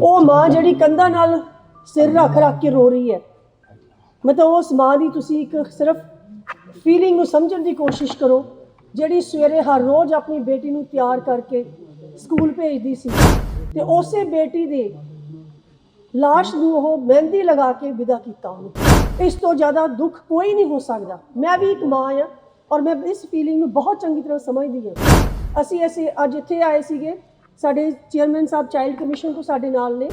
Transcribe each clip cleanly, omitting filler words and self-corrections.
ਉਹ ਮਾਂ ਜਿਹੜੀ ਕੰਧਾਂ ਨਾਲ ਸਿਰ ਰੱਖ ਰੱਖ ਕੇ ਰੋ ਰਹੀ ਹੈ, ਮਤਲਬ ਉਸ ਮਾਂ ਦੀ ਤੁਸੀਂ ਇੱਕ ਸਿਰਫ ਫੀਲਿੰਗ ਨੂੰ ਸਮਝਣ ਦੀ ਕੋਸ਼ਿਸ਼ ਕਰੋ, ਜਿਹੜੀ ਸਵੇਰੇ ਹਰ ਰੋਜ਼ ਆਪਣੀ ਬੇਟੀ ਨੂੰ ਤਿਆਰ ਕਰਕੇ ਸਕੂਲ ਭੇਜਦੀ ਸੀ ਤੇ ਉਸੇ ਬੇਟੀ ਦੇ ਲਾਸ਼ ਨੂੰ ਉਹ ਮਹਿੰਦੀ ਲਗਾ ਕੇ ਵਿਦਾ ਕੀਤਾ ਉਹਨੂੰ। ਇਸ ਤੋਂ ਜ਼ਿਆਦਾ ਦੁੱਖ ਕੋਈ ਨਹੀਂ ਹੋ ਸਕਦਾ। ਮੈਂ ਵੀ ਇੱਕ ਮਾਂ ਹਾਂ ਔਰ ਮੈਂ ਇਸ ਫੀਲਿੰਗ ਨੂੰ ਬਹੁਤ ਚੰਗੀ ਤਰ੍ਹਾਂ ਸਮਝਦੀ ਹਾਂ। ਅਸੀਂ ਅੱਜ ਇੱਥੇ ਆਏ ਸੀਗੇ, ਸਾਡੇ ਚੇਅਰਮੈਨ ਸਾਹਿਬ ਚਾਈਲਡ ਕਮਿਸ਼ਨ ਤੋਂ ਸਾਡੇ ਨਾਲ ਨੇ।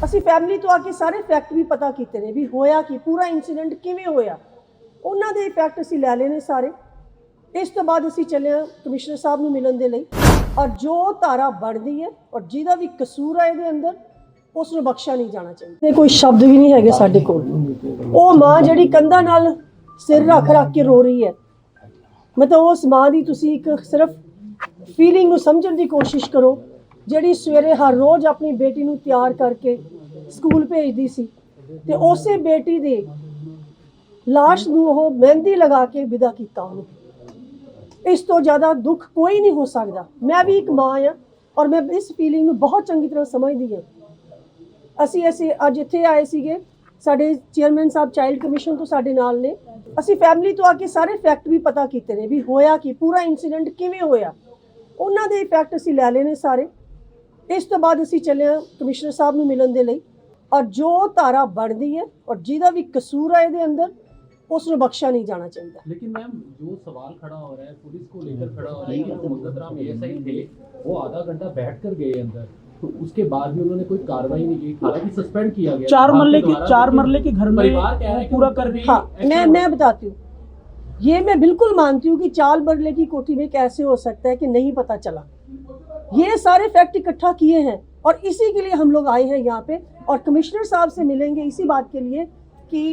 ਅਸੀਂ ਫੈਮਿਲੀ ਤੋਂ ਆ ਕੇ ਸਾਰੇ ਫੈਕਟ ਵੀ ਪਤਾ ਕੀਤੇ ਨੇ ਵੀ ਹੋਇਆ ਕਿ ਪੂਰਾ ਇਨਸੀਡੈਂਟ ਕਿਵੇਂ ਹੋਇਆ, ਉਹਨਾਂ ਦੇ ਫੈਕਟ ਅਸੀਂ ਲੈ ਲਏ ਨੇ ਸਾਰੇ। ਇਸ ਤੋਂ ਬਾਅਦ ਅਸੀਂ ਚੱਲੇ ਹਾਂ ਕਮਿਸ਼ਨਰ ਸਾਹਿਬ ਨੂੰ ਮਿਲਣ ਦੇ ਲਈ, ਔਰ ਜੋ ਧਾਰਾ ਬਣਦੀ ਹੈ ਔਰ ਜਿਹਦਾ ਵੀ ਕਸੂਰ ਹੈ ਇਹਦੇ ਅੰਦਰ ਉਸ ਨੂੰ ਬਖਸ਼ਿਆ ਨਹੀਂ ਜਾਣਾ ਚਾਹੀਦਾ। ਕੋਈ ਸ਼ਬਦ ਵੀ ਨਹੀਂ ਹੈਗੇ ਸਾਡੇ ਕੋਲ। ਉਹ ਮਾਂ ਜਿਹੜੀ ਕੰਧਾਂ ਨਾਲ ਸਿਰ ਰੱਖ ਰੱਖ ਕੇ ਰੋ ਰਹੀ ਹੈ, ਮਤਲਬ ਉਸ ਮਾਂ ਦੀ ਤੁਸੀਂ ਇੱਕ ਸਿਰਫ ਫੀਲਿੰਗ ਨੂੰ ਸਮਝਣ ਦੀ ਕੋਸ਼ਿਸ਼ ਕਰੋ, ਜਿਹੜੀ ਸਵੇਰੇ ਹਰ ਰੋਜ਼ ਆਪਣੀ ਬੇਟੀ ਨੂੰ ਤਿਆਰ ਕਰਕੇ ਸਕੂਲ ਭੇਜਦੀ ਸੀ ਤੇ ਉਸੇ ਬੇਟੀ ਦੇ ਲਾਸ਼ ਨੂੰ ਉਹ ਮਹਿੰਦੀ ਲਗਾ ਕੇ ਵਿਦਾ ਕੀਤਾ ਉਹਨੂੰ। ਇਸ ਤੋਂ ਜ਼ਿਆਦਾ ਦੁੱਖ ਕੋਈ ਨਹੀਂ ਹੋ ਸਕਦਾ। ਮੈਂ ਵੀ ਇੱਕ ਮਾਂ ਹਾਂ ਔਰ ਮੈਂ ਇਸ ਫੀਲਿੰਗ ਨੂੰ ਬਹੁਤ ਚੰਗੀ ਤਰ੍ਹਾਂ ਸਮਝਦੀ ਹਾਂ। ਅਸੀਂ ਅੱਜ ਇੱਥੇ ਆਏ ਸੀਗੇ, ਸਾਡੇ ਚੇਅਰਮੈਨ ਸਾਹਿਬ ਚਾਈਲਡ ਕਮਿਸ਼ਨ ਤੋਂ ਸਾਡੇ ਨਾਲ ਨੇ। ਅਸੀਂ ਫੈਮਿਲੀ ਤੋਂ ਆ ਕੇ ਸਾਰੇ ਫੈਕਟ ਵੀ ਪਤਾ ਕੀਤੇ ਨੇ ਵੀ ਹੋਇਆ ਕਿ ਪੂਰਾ ਇਨਸੀਡੈਂਟ ਕਿਵੇਂ ਹੋਇਆ, ਉਹਨਾਂ ਦੇ ਫੈਕਟ ਅਸੀਂ ਲੈ ਲਏ ਨੇ ਸਾਰੇ। ਇਸ ਤੋਂ ਬਾਅਦ ਅਸੀਂ ਚੱਲੇ ਹਾਂ ਕਮਿਸ਼ਨਰ ਸਾਹਿਬ ਨੂੰ ਮਿਲਣ ਦੇ ਲਈ, ਔਰ ਜੋ ਧਾਰਾ ਬਣਦੀ ਹੈ ਔਰ ਜਿਹਦਾ ਵੀ ਕਸੂਰ ਹੈ ਇਹਦੇ ਅੰਦਰ ਉਸ ਨੂੰ ਬਖਸ਼ਿਆ नहीं जाना चाहिए। लेकिन मैम जो सवाल खड़ा हो रहा है, पुलिस को लेकर खड़ा हो रहा है कि मंगत राम एएसआई थे, वो आधा घंटा बैठ कर गए अंदर, तो उसके बाद भी उन्होंने कोई कार्रवाई नहीं की, हालांकि सस्पेंड किया गया। चार मरले के घर में परिवार कह रहा है पूरा कर रही है। हाँ, मैं बताती हूँ, ये मैं बिल्कुल मानती हूँ कि 4 मरले की कोठी में कैसे हो सकता है कि नहीं पता चला। ये सारे फैक्ट इकट्ठा किए हैं और इसी के लिए हम लोग आए हैं यहाँ पे, और कमिश्नर साहब से मिलेंगे इसी बात के लिए कि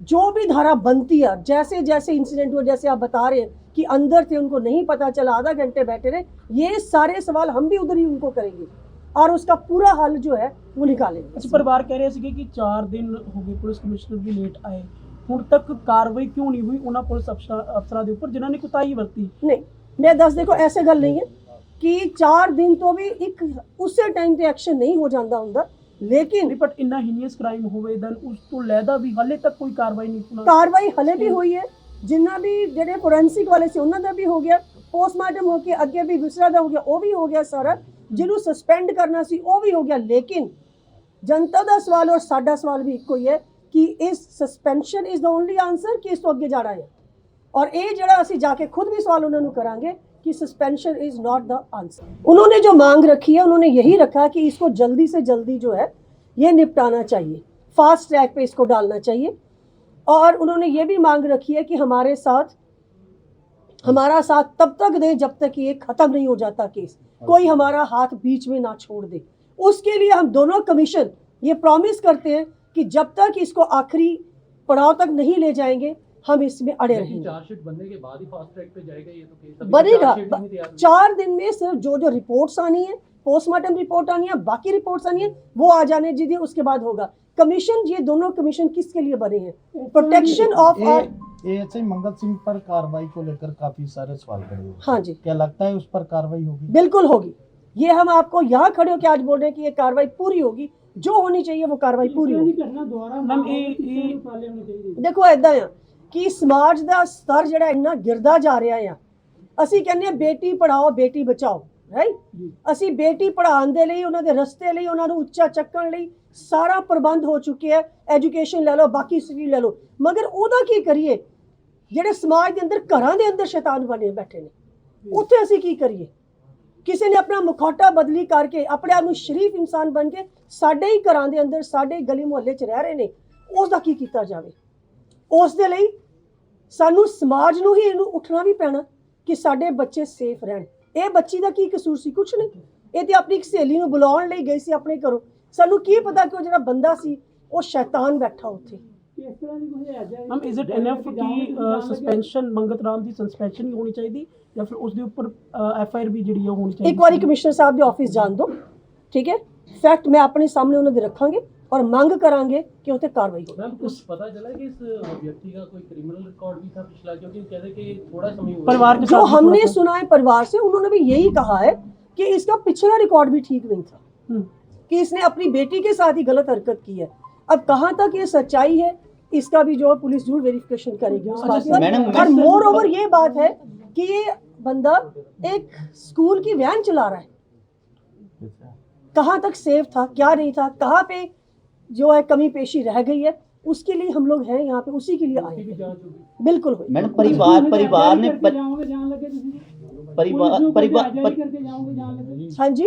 जो भी धारा बनती है, जैसे जैसे इंसिडेंट हुआ, जैसे आप बता रहे हैं कि अंदर थे उनको नहीं पता चला, आधा घंटे बैठे रहे, ये सारे सवाल हम भी उधर ही उनको करेंगे और उसका पूरा हल जो है वो निकालेंगे। अच्छा, परिवार कह रहे थे कि 4 दिन हो गए पुलिस कमिश्नर भी लेट आए, हुण तक कार्रवाई क्यों नहीं हुई उन्होंने पुलिस अफसरां दे उपर जिन्होंने कोताही वरती? नहीं, मैं दस देखो ऐसे गल नहीं है कि 4 दिन तो भी एक उसे टाइम ते एक्शन नहीं हो जाता हुंदा, लेकिन बट इन्ना हीनियस क्राइम होवे देन उस तो लैदा भी हाले तक कोई कार्रवाई नहीं। कार्रवाई हले भी हुई है, जिन्ना भी जेडे फोरेंसिक वाले से उन्होंने भी हो गया, पोस्टमार्टम हो के अगे भी दूसरा दा हो गया, वो भी हो गया सारा, जिन्हों सस्पेंड करना सी वो भी हो गया। लेकिन जनता दा सवाल और साडा सवाल भी इक्को ही है कि इस suspension is the only answer कि इस तो अगे जाना है, और ये जड़ा असी जाके खुद भी सवाल उन्होंने करांगे कि suspension is not the answer. उन्होंने जो मांग रखी है उन्होंने यही रखा कि इसको जल्दी से जल्दी जो है ये निपटाना चाहिए, फास्ट ट्रैक पे इसको डालना चाहिए, और उन्होंने ये भी मांग रखी है कि हमारा साथ तब तक दे जब तक ये खत्म नहीं हो जाता केस, कोई हमारा हाथ बीच में ना छोड़ दे। उसके लिए हम दोनों कमीशन ये प्रॉमिस करते हैं कि जब तक इसको आखिरी पड़ाव तक नहीं ले जाएंगे हम इसमें अड़े रहेंगे। चार्जशीट बनने के बाद ही फास्ट ट्रैक पे जाएगा ये तो केस? बनेगा 4 दिन में। सिर्फ जो रिपोर्ट्स आनी है, पोस्टमार्टम रिपोर्ट आनी है, बाकी रिपोर्ट्स आनी है, वो आ जाने दीजिए, उसके बाद होगा। कमीशन, ये दोनों कमीशन किसके लिए बने हैं? Protection of ASI Mangat Singh पर कार्रवाई को लेकर काफी सारे सवाल खड़े हुए। हाँ जी, क्या लगता है उस पर कार्रवाई होगी? बिल्कुल होगी। ये हम आपको यहाँ खड़े होकर आज बोल रहे हैं कि ये कार्रवाई पूरी होगी, जो होनी चाहिए वो कार्रवाई पूरी होगी। देखो ऐदा है कि समाज का स्तर जिहड़ा इन्ना गिरदा जा रहा है, असी कहने बेटी पढ़ाओ बेटी बचाओ, राइट? असी बेटी पढ़ाने दे लई, उन्हां दे रस्ते लई, उन्हां नूं उच्चा चक्कण लई सारा प्रबंध हो चुके हैं। एजुकेशन ले लो, बाकी स्किल ले लो, मगर ओहदा की करिए जिहड़े समाज के अंदर घरां दे अंदर शैतान बने बैठे ने, उत्थे असी की करिए? किसी ने अपना मुखौटा बदली करके अपने आप नूं शरीफ इंसान बन के साडे ही घरां दे अंदर साडे गली मुहल्ले च रह रहे ने, उसदा की कीता जावे? उस दे लई सानू समाज नूं ही इहनूं उठना भी पैना कि साडे बच्चे सेफ रहन। ये बच्ची दा की कसूर सी? कुछ नहीं, ये ते अपनी सहेली नूं बुलाउण लई गई सी अपने घरों, सानू की पता कि वो जिहड़ा बंदा सी वो शैतान बैठा उत्थे। मैम इज इट इनफ कि सस्पेंशन मंगत राम दी सस्पेंशन ही होनी चाहिए या फिर उसके ऊपर एफआईआर भी जिहड़ी होनी चाहिए? एक बारी कमिश्नर साहब दे ऑफिस जान दो, ठीक है? फैक्ट मैं अपने सामने उन्होंने रखांगे और मांग करांगे कि उसे कार्रवाई हो। मैम कुछ पता चला कि इस व्यक्ति का कोई क्रिमिनल रिकॉर्ड भी था पिछला, क्योंकि कहते कि थोड़ा समय हुआ परिवार के जो हमने सुना है परिवार से, उन्होंने भी यही कहा है कि इसका पिछला रिकॉर्ड भी ठीक नहीं था। कि इसने अपनी बेटी के साथ ही गलत हरकत की है। अब कहाँ तक ये सच्चाई है इसका भी जो पुलिस जरूर वेरिफिकेशन करेगी उस बात पर। और मोर ओवर ये बात है कि ये बंदा एक स्कूल की वैन चला रहा है, कहाँ तक सेफ था क्या नहीं था, कहाँ पे जो है कमी पेशी रह गई है, उसके लिए हम लोग हैं यहाँ पे, उसी के लिए आए हैं। बिल्कुल हुई। मैडम परिवार ने हाँ जी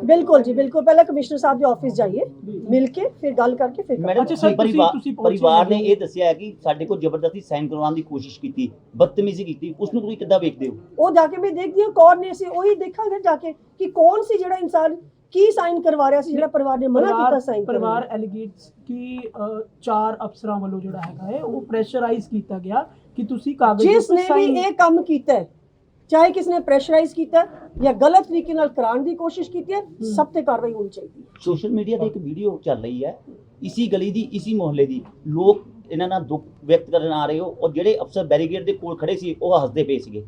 बिल्कुल जी बिल्कुल, पहले कमिश्नर साहब के ऑफिस जाइए, मिलके फिर गल करके फिर मैडम अच्छा सर, परिवार ने ਇਹ ਦੱਸਿਆ ਹੈ ਕਿ ਸਾਡੇ ਕੋਲ ਜ਼ਬਰਦਸਤੀ ਸਾਈਨ ਕਰਵਾਉਣ ਦੀ ਕੋਸ਼ਿਸ਼ ਕੀਤੀ, ਬਦਤਮੀਜ਼ੀ ਕੀਤੀ, ਉਸ ਨੂੰ ਤੁਸੀਂ ਕਿੱਦਾਂ ਵੇਖਦੇ ਹੋ? ਉਹ ਜਾके मैं देखती हूँ कौन ने से वही देखा जाके कि कौन सी ਜਿਹੜਾ इंसान की साइन करवा ਰਿਹਾ ਸੀ, ਜਿਹੜਾ ਪਰਿਵਾਰ ਨੇ ਮਨਾ ਕੀਤਾ ਸਾਈਨ ਕਰਨ। ਪਰਿਵਾਰ ਐਲੀਗੇਟਸ ਕਿ 4 ਅਫਸਰਾਂ ਵੱਲੋਂ ਜਿਹੜਾ ਹੈਗਾ ਹੈ ਉਹ ਪ੍ਰੈਸ਼ਰਾਈਜ਼ ਕੀਤਾ ਗਿਆ ਕਿ ਤੁਸੀਂ ਕਾਗਜ਼ ਜਿਸ ਨੇ ਵੀ ਇਹ ਕੰਮ ਕੀਤਾ ਹੈ, ਚਾਹੇ ਕਿਸ ਨੇ ਪ੍ਰੈਸ਼ਰਾਈਜ਼ ਕੀਤਾ ਹੈ ਜਾਂ ਗਲਤ ਤਰੀਕੇ ਨਾਲ ਕਰਾਉਣ ਦੀ ਕੋਸ਼ਿਸ਼ ਕੀਤੀ ਹੈ, ਸਭ ਤੇ ਕਾਰਵਾਈ ਹੋਣੀ ਚਾਹੀਦੀ ਹੈ। ਸੋਸ਼ਲ ਮੀਡੀਆ ਤੇ ਇੱਕ ਵੀਡੀਓ ਚੱਲ ਰਹੀ ਹੈ, ਇਸੀ ਗਲੀ ਦੀ ਇਸੀ ਮੁਹੱਲੇ ਦੀ, ਲੋਕ ਇਹਨਾਂ ਨਾਲ ਦੁੱਖ ਵਿਅਕਤ ਕਰਨ ਆ ਰਹੇ ਹੋ, ਔਰ ਜਿਹੜੇ ਅਫਸਰ ਬੈਰੀਗੇਡ ਦੇ ਕੋਲ ਖੜੇ ਸੀ ਉਹ ਹੱਸਦੇ ਪਏ ਸੀਗੇ।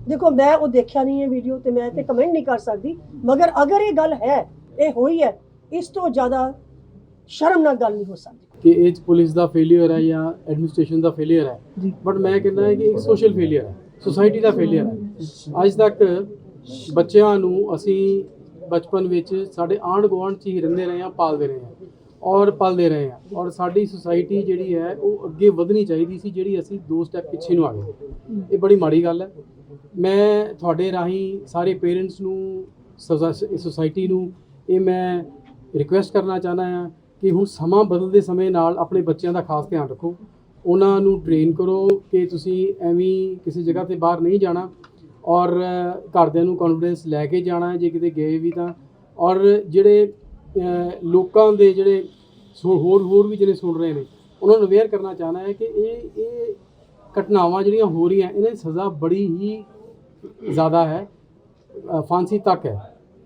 देखो मैं वो देखा नहीं है वीडियो तो मैं ते कमेंट नहीं कर सकती, मगर अगर ये गल है ये हुई है, इस तो ज़्यादा शर्मनाक गल नहीं हो सकती कि ਇਹ ਪੁਲਿਸ ਦਾ ਫੇਲਿਅਰ ਹੈ ਜਾਂ ਐਡਮਿਨਿਸਟ੍ਰੇਸ਼ਨ ਦਾ ਫੇਲਿਅਰ ਹੈ, ਬਟ ਮੈਂ ਕਹਿੰਦਾ ਹੈ ਕਿ ਇੱਕ ਸੋਸ਼ਲ ਫੇਲਿਅਰ ਹੈ, ਸੋਸਾਇਟੀ ਦਾ ਫੇਲਿਅਰ ਹੈ। ਅੱਜ ਤੱਕ ਬੱਚਿਆਂ ਨੂੰ ਅਸੀਂ ਬਚਪਨ ਵਿੱਚ ਸਾਡੇ ਆਂਢ ਗੁਆਂਢ 'ਚ ਹੀ ਰਹਿੰਦੇ ਰਹੇ ਹਾਂ, ਪਾਲਦੇ ਰਹੇ ਹਾਂ ਔਰ ਪਲਦੇ ਰਹੇ ਹਾਂ, ਔਰ ਸਾਡੀ ਸੁਸਾਇਟੀ ਜਿਹੜੀ ਹੈ ਉਹ ਅੱਗੇ ਵਧਣੀ ਚਾਹੀਦੀ ਸੀ, ਜਿਹੜੀ ਅਸੀਂ 2 ਸਟੈਪ ਪਿੱਛੇ ਨੂੰ ਆ ਗਏ। ਇਹ ਬੜੀ ਮਾੜੀ ਗੱਲ ਹੈ। ਮੈਂ ਤੁਹਾਡੇ ਰਾਹੀਂ ਸਾਰੇ ਪੇਰੈਂਟਸ ਨੂੰ, ਸੁਸਾਇਟੀ ਨੂੰ ਇਹ ਮੈਂ ਰਿਕੁਐਸਟ ਕਰਨਾ ਚਾਹੁੰਦਾ ਹਾਂ ਕਿ ਹੁਣ ਸਮਾਂ ਬਦਲਦੇ ਸਮੇਂ ਨਾਲ ਆਪਣੇ ਬੱਚਿਆਂ ਦਾ ਖਾਸ ਧਿਆਨ ਰੱਖੋ, ਉਹਨਾਂ ਨੂੰ ਟ੍ਰੇਨ ਕਰੋ ਕਿ ਤੁਸੀਂ ਐਵੇਂ ਕਿਸੇ ਜਗ੍ਹਾ ਤੇ ਬਾਹਰ ਨਹੀਂ ਜਾਣਾ, ਔਰ ਘਰਦਿਆਂ ਨੂੰ ਕੌਨਫੀਡੈਂਸ ਲੈ ਕੇ ਜਾਣਾ ਜੇ ਕਿਤੇ ਗਏ ਵੀ ਤਾਂ। ਔਰ ਜਿਹੜੇ ਲੋਕਾਂ ਦੇ ਜਿਹੜੇ ਹੋਰ ਵੀ ਜਿਹੜੇ ਸੁਣ ਰਹੇ ਨੇ ਉਹਨਾਂ ਨੂੰ ਅਵੇਅਰ ਕਰਨਾ ਚਾਹੁੰਦਾ ਹੈ ਕਿ ਇਹ ਘਟਨਾਵਾਂ ਜਿਹੜੀਆਂ ਹੋ ਰਹੀਆਂ ਇਹਨਾਂ ਦੀ ਸਜ਼ਾ ਬੜੀ ਹੀ ਜ਼ਿਆਦਾ ਹੈ, ਫਾਂਸੀ ਤੱਕ ਹੈ।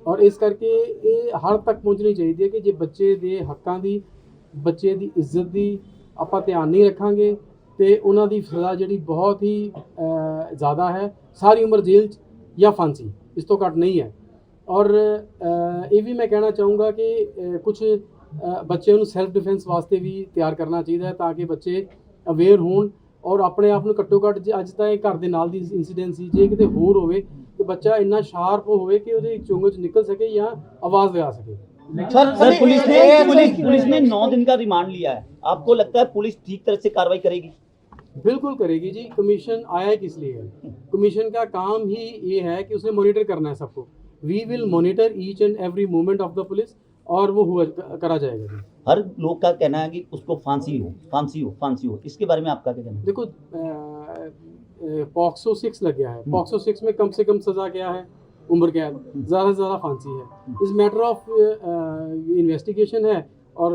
ਔਰ ਇਸ ਕਰਕੇ ਇਹ ਹਰ ਤੱਕ ਪਹੁੰਚਣੀ ਚਾਹੀਦੀ ਹੈ ਕਿ ਜੇ ਬੱਚੇ ਦੇ ਹੱਕਾਂ ਦੀ, ਬੱਚੇ ਦੀ ਇੱਜ਼ਤ ਦੀ ਆਪਾਂ ਧਿਆਨ ਨਹੀਂ ਰੱਖਾਂਗੇ ਤੇ ਉਹਨਾਂ ਦੀ ਸਜ਼ਾ ਜਿਹੜੀ ਬਹੁਤ ਹੀ ਜ਼ਿਆਦਾ ਹੈ, ਸਾਰੀ ਉਮਰ ਜੇਲ੍ਹ 'ਚ ਜਾਂ ਫਾਂਸੀ, ਇਸ ਤੋਂ ਘੱਟ ਨਹੀਂ ਹੈ। ਔਰ ਇਹ ਵੀ ਮੈਂ ਕਹਿਣਾ ਚਾਹੂੰਗਾ ਕਿ ਕੁਝ ਬੱਚਿਆਂ ਨੂੰ ਸੈਲਫ ਡਿਫੈਂਸ ਵਾਸਤੇ ਵੀ ਤਿਆਰ ਕਰਨਾ ਚਾਹੀਦਾ ਹੈ ਤਾਂ ਕਿ ਬੱਚੇ ਅਵੇਅਰ ਹੋਣ ਔਰ ਆਪਣੇ ਆਪ ਨੂੰ ਘੱਟੋ ਘੱਟ, ਜੇ ਅੱਜ ਤਾਂ ਇਹ ਘਰ ਦੇ ਨਾਲ ਦੀ ਇੰਸੀਡੈਂਟ ਸੀ, ਜੇ ਕਿਤੇ ਹੋਰ ਹੋਵੇ ਤੇ ਬੱਚਾ ਇੰਨਾ ਸ਼ਾਰਪ ਹੋਵੇ ਕਿ ਉਹਦੇ ਚੁੰਗਲ 'ਚ ਨਿਕਲ सके या आवाज़ लगा सके। सर पुलिस ने 9 दिन का रिमांड लिया है, आपको लगता है पुलिस ठीक तरह से कार्रवाई करेगी? बिल्कुल करेगी जी। कमीशन आया है किस लिए है? कमीशन का काम ही ये है कि उसने मॉनिटर करना है सबको। We will monitor each and every movement of the police और वो हुआ करा जाएगा जी। हर लोग का कहना है कि उसको फांसी हो, इसके बारे में आपका क्या कहना है? देखो पॉक्सो 6 लग गया है, पॉक्सो 6 में कम से कम सज़ा क्या है? उम्र कैद, ज़्यादा से ज़्यादा फांसी है। इस मैटर ऑफ इन्वेस्टिगेशन है और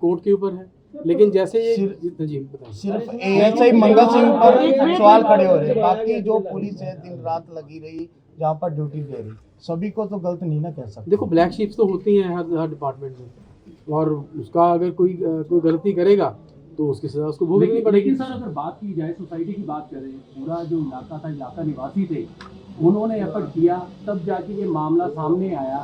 कोर्ट के ऊपर है, लेकिन जैसे ये जी बताइए। सिर्फ एएसआई मंगल सिंह पर सवाल खड़े हो रहे हैं, बाकी जो पुलिस है दिन रात लगी रही जहाँ पर ड्यूटी दे रही, सभी को तो गलत नहीं ना कह सकते। देखो ब्लैक शीप्स तो होती हैं हर डिपार्टमेंट में, और उसका अगर कोई गलती करेगा तो उसकी सजा उसको भुगतनी पड़ेगी। लेकिन सर अगर बात की जाए, सोसाइटी की बात करें, पूरा जो इलाका था, इलाका निवासी थे, उन्होंने एफर्ट किया, तब जाके ये मामला सामने आया।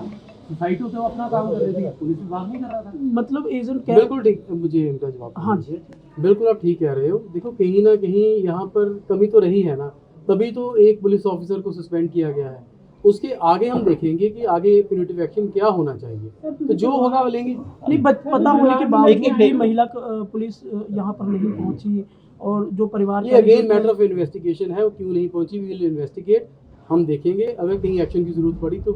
सोसाइटी तो अपना काम कर रही थी, पुलिस विभाग नहीं कर रहा था। मतलब एजेंट बिल्कुल ठीक, मुझे इनका जवाब। हाँ जी बिल्कुल आप ठीक कह रहे हो। देखो कहीं ना कहीं यहाँ पर कमी तो रही है ना, तभी तो एक पुलिस ऑफिसर को सस्पेंड किया गया है। उसके आगे हम देखेंगे कि आगे प्यूनिटिव एक्शन क्या होना चाहिए, तो जो होगा वो लेंगे। नहीं, पता होने के बावजूद भी महिला पुलिस यहाँ पर नहीं पहुंची, और जो परिवार ये अगेन मैटर ऑफ इन्वेस्टिगेशन है, वो क्यों नहीं पहुंची, वी विल इन्वेस्टिगेट। हम देखेंगे, अगर कहीं एक्शन की जरूरत पड़ी तो